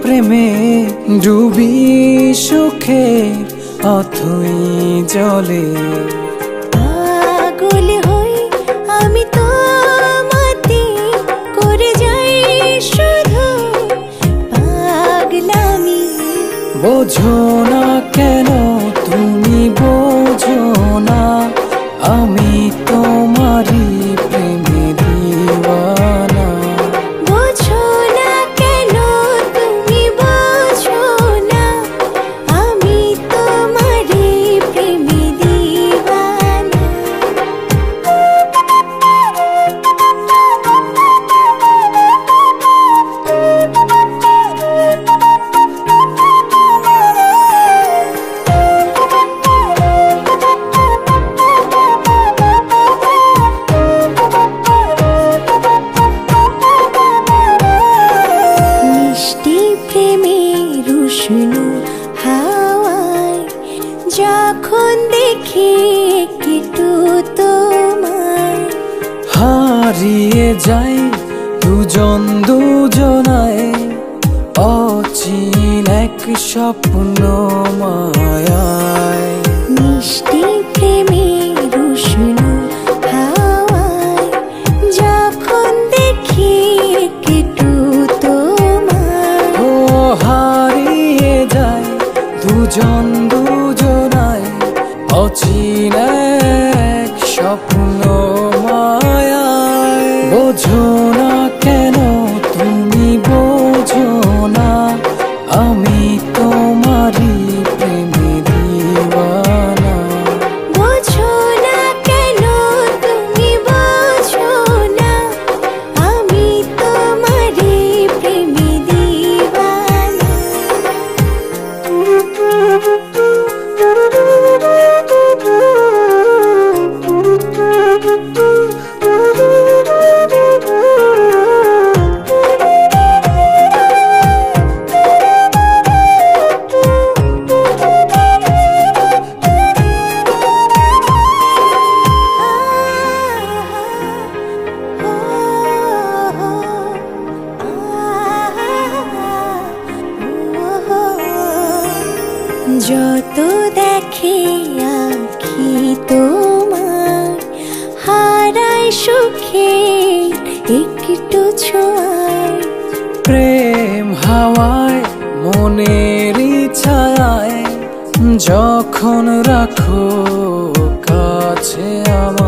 প্রেমে ডুবি সুখের অথই জলে। পাগল হই আমি তোমাতে করে যাই শুধু পাগলামি। বোঝো না কেন তুমি বোঝো না, আমি তোমারই প্রেমে দিওয়ানা। বোঝো না কেন তুমি বোঝো না, আমি তোমারই প্রেমে দিওয়ানা। মিষ্টি প্রেমের উষ্ণ হাওয়ায় যখন দেখি একটু তোমায়, হারিয়ে যাই দুজন দুজনায় অচিন এক স্বপ্ন মায়ায়। মিষ্টি প্রেমের উষ্ণ হাওয়ায় যখন দেখি একটু তোমায়, ও হারিয়ে যায় দুজন দুজনায় অচিন এক স্বপ্ন মায়ায়। বোঝো না কেন তুমি বোঝো না, আমি তোমারই প্রেমে দিওয়ানা। বোঝো না কেন তুমি বোঝো না, আমি তোমারই প্রেমে দিওয়ানা। যত দেখে আঁখি তোমার হারায় সুখে একটু ছোঁয়ায়। প্রেম হাওয়ায় মনের ছায়ায় যখন রাখো কাছে আমার।